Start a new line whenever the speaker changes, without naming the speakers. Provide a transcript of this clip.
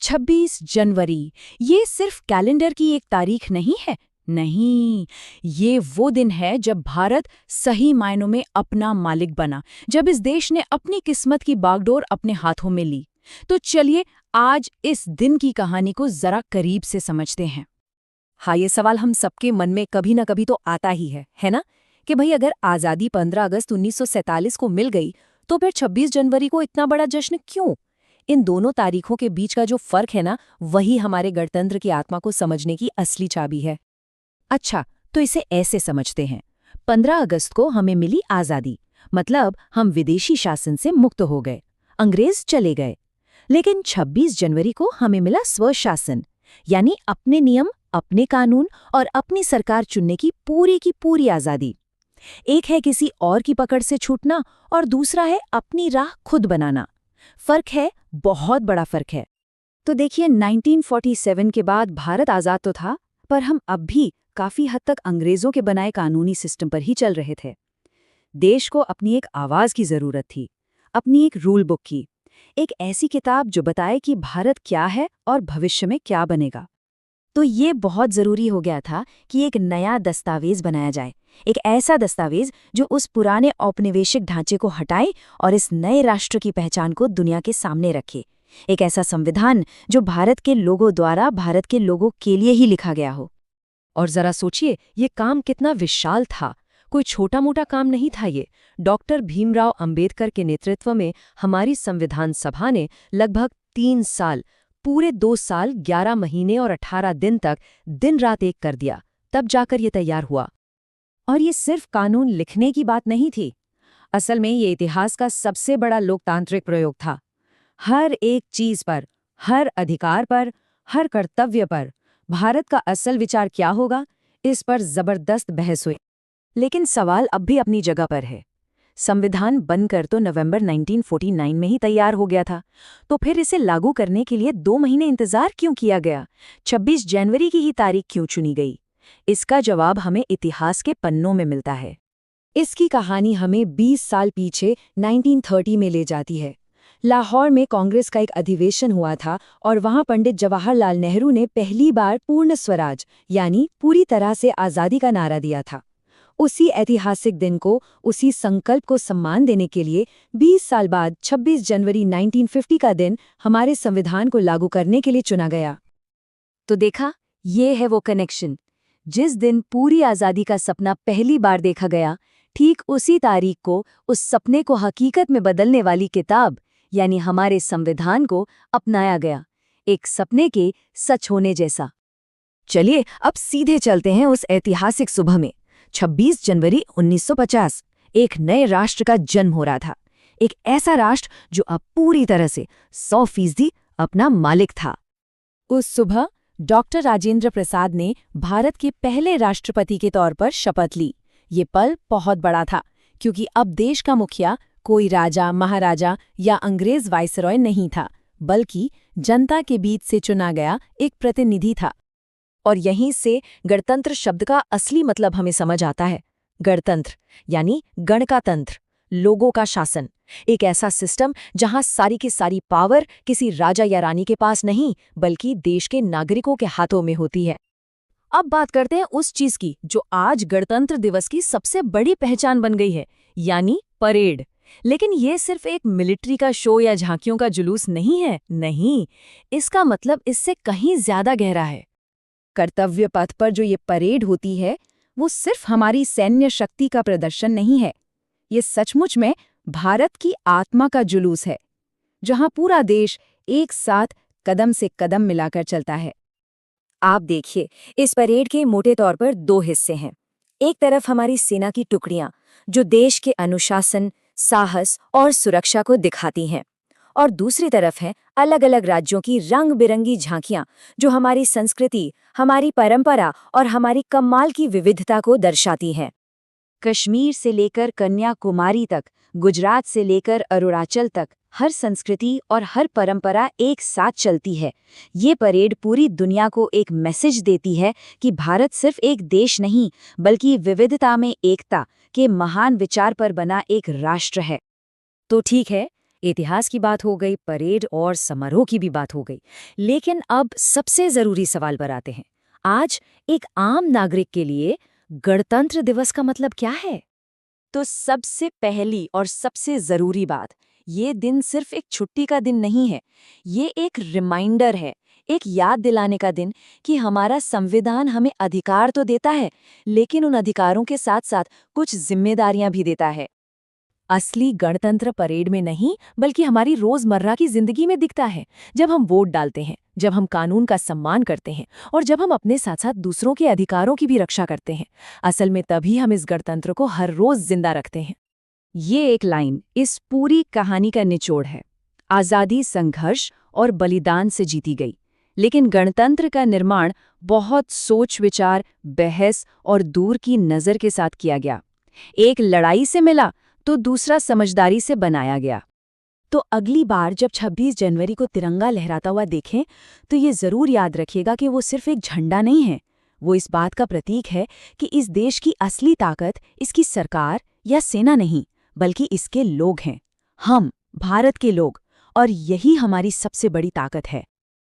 26 जनवरी, ये सिर्फ कैलेंडर की एक तारीख नहीं है। नहीं, ये वो दिन है जब भारत सही मायनों में अपना मालिक बना, जब इस देश ने अपनी किस्मत की बागडोर अपने हाथों में ली। तो चलिए आज इस दिन की कहानी को जरा करीब से समझते हैं।
हाँ, ये सवाल हम सबके मन में कभी ना कभी तो आता ही है ना? कि भाई अगर आज़ादी 15 अगस्त 1947 को मिल गई तो फिर 26 जनवरी को इतना बड़ा जश्न क्यों? इन दोनों तारीखों के बीच का जो फर्क है ना, वही हमारे गणतंत्र की आत्मा को समझने की असली चाबी है। अच्छा, तो इसे ऐसे समझते हैं। 15 अगस्त को हमें मिली आज़ादी, मतलब हम विदेशी शासन से मुक्त हो गए, अंग्रेज चले गए। लेकिन 26 जनवरी को हमें मिला स्वशासन, यानी अपने नियम, अपने कानून और अपनी सरकार चुनने की पूरी आज़ादी। एक है किसी और की पकड़ से छूटना और दूसरा है अपनी राह खुद बनाना। फर्क है, बहुत बड़ा फर्क है।
तो देखिए 1947 के बाद भारत आज़ाद तो था, पर हम अब भी काफी हद तक अंग्रेजों के बनाए कानूनी सिस्टम पर ही चल रहे थे। देश को अपनी एक आवाज की जरूरत थी, अपनी एक रूल बुक की, एक ऐसी किताब जो बताए कि भारत क्या है और भविष्य में क्या बनेगा।
तो ये बहुत जरूरी हो गया था कि एक नया दस्तावेज बनाया जाए, एक ऐसा दस्तावेज जो उस पुराने औपनिवेशिक ढांचे को हटाए और इस नए राष्ट्र की पहचान को दुनिया के सामने रखे। एक ऐसा संविधान जो भारत के लोगों द्वारा भारत के लोगों के लिए ही लिखा गया हो।
और जरा सोचिए, ये काम कितना विशाल था। कोई छोटा मोटा काम नहीं था ये। डॉक्टर भीमराव अंबेडकर के नेतृत्व में हमारी संविधान सभा ने लगभग 3 साल, पूरे 2 साल 11 महीने और 18 दिन तक दिन रात एक कर दिया, तब जाकर ये तैयार हुआ।
और ये सिर्फ कानून लिखने की बात नहीं थी। असल में ये इतिहास का सबसे बड़ा लोकतांत्रिक प्रयोग था। हर एक चीज पर, हर अधिकार पर, हर कर्तव्य पर भारत का असल विचार क्या होगा, इस पर जबरदस्त बहस हुई। लेकिन सवाल अब भी अपनी जगह पर है। संविधान बनकर तो नवंबर 1949 में ही तैयार हो गया था, तो फिर इसे लागू करने के लिए 2 महीने इंतजार क्यों किया गया? 26 जनवरी की ही तारीख क्यों चुनी गई? इसका जवाब हमें इतिहास के पन्नों में मिलता है। इसकी कहानी हमें 20 साल पीछे 1930 में ले जाती है। लाहौर में कांग्रेस का एक अधिवेशन हुआ था और वहां पंडित जवाहरलाल नेहरू ने पहली बार पूर्ण स्वराज यानी पूरी तरह से आज़ादी का नारा दिया था। उसी ऐतिहासिक दिन को, उसी संकल्प को सम्मान देने के लिए 20 साल बाद 26 जनवरी 1950 का दिन हमारे संविधान को लागू करने के लिए चुना गया। तो देखा, ये है वो कनेक्शन। जिस दिन पूरी आज़ादी का सपना पहली बार देखा गया, ठीक उसी तारीख को उस सपने को हकीकत में बदलने वाली किताब यानी हमारे संविधान को अपनाया गया, एक सपने के सच होने जैसा। चलिए अब सीधे चलते हैं उस ऐतिहासिक सुबह में। 26 जनवरी 1950 एक नए राष्ट्र का जन्म हो रहा था। एक ऐसा राष्ट्र जो अब पूरी तरह से 100% अपना मालिक था। उस सुबह डॉक्टर राजेंद्र प्रसाद ने भारत के पहले राष्ट्रपति के तौर पर शपथ ली। ये पल बहुत बड़ा था, क्योंकि अब देश का मुखिया कोई राजा, महाराजा या अंग्रेज वाइसरॉय नहीं था, बल्कि जनता के बीच से चुना गया एक प्रतिनिधि था। और यहीं से गणतंत्र शब्द का असली मतलब हमें समझ आता है। गणतंत्र यानी गण का तंत्र, लोगों का शासन, एक ऐसा सिस्टम जहां सारी की सारी पावर किसी राजा या रानी के पास नहीं, बल्कि देश के नागरिकों के हाथों में होती है। अब बात करते हैं उस चीज की जो आज गणतंत्र दिवस की सबसे बड़ी पहचान बन गई है, यानी परेड। लेकिन ये सिर्फ एक मिलिट्री का शो या झांकियों का जुलूस नहीं है, नहीं, इसका मतलब इससे कहीं ज्यादा गहरा है। कर्तव्य पथ पर जो ये परेड होती है, वो सिर्फ हमारी सैन्य शक्ति का प्रदर्शन नहीं है। ये सचमुच में भारत की आत्मा का जुलूस है, जहां पूरा देश एक साथ कदम से कदम मिलाकर चलता है। आप देखिए, इस परेड के मोटे तौर पर 2 हिस्से हैं। एक तरफ हमारी सेना की टुकड़ियां जो देश के अनुशासन, साहस और सुरक्षा को दिखाती हैं, और दूसरी तरफ है अलग अलग राज्यों की रंग बिरंगी झांकियां जो हमारी संस्कृति, हमारी परंपरा और हमारी कमाल की विविधता को दर्शाती हैं। कश्मीर से लेकर कन्याकुमारी तक, गुजरात से लेकर अरुणाचल तक, हर संस्कृति और हर परंपरा एक साथ चलती है। ये परेड पूरी दुनिया को एक मैसेज देती है कि भारत सिर्फ एक देश नहीं, बल्कि विविधता में एकता के महान विचार पर बना एक राष्ट्र है। तो ठीक है, इतिहास की बात हो गई, परेड और समारोह की भी बात हो गई, लेकिन अब सबसे जरूरी सवाल पर आते हैं। आज एक आम नागरिक के लिए गणतंत्र दिवस का मतलब क्या है?
तो सबसे पहली और सबसे जरूरी बात, ये दिन सिर्फ एक छुट्टी का दिन नहीं है, ये एक रिमाइंडर है, एक याद दिलाने का दिन कि हमारा संविधान हमें अधिकार तो देता है, लेकिन उन अधिकारों के साथ साथ कुछ जिम्मेदारियां भी देता है। असली गणतंत्र परेड में नहीं, बल्कि हमारी रोजमर्रा की जिंदगी में दिखता है। जब हम वोट डालते हैं, जब हम कानून का सम्मान करते हैं और जब हम अपने साथ साथ दूसरों के अधिकारों की भी रक्षा करते हैं, असल में तभी हम इस गणतंत्र को हर रोज जिंदा रखते हैं। ये एक लाइन इस पूरी कहानी का निचोड़ है। आज़ादी संघर्ष और बलिदान से जीती गई, लेकिन गणतंत्र का निर्माण बहुत सोच विचार, बहस और दूर की नज़र के साथ किया गया। एक लड़ाई से मिला तो दूसरा समझदारी से बनाया गया। तो अगली बार जब 26 जनवरी को तिरंगा लहराता हुआ देखें, तो ये जरूर याद रखिएगा कि वो सिर्फ एक झंडा नहीं है, वो इस बात का प्रतीक है कि इस देश की असली ताकत इसकी सरकार या सेना नहीं, बल्कि इसके लोग हैं, हम भारत के लोग, और यही हमारी सबसे बड़ी ताकत है।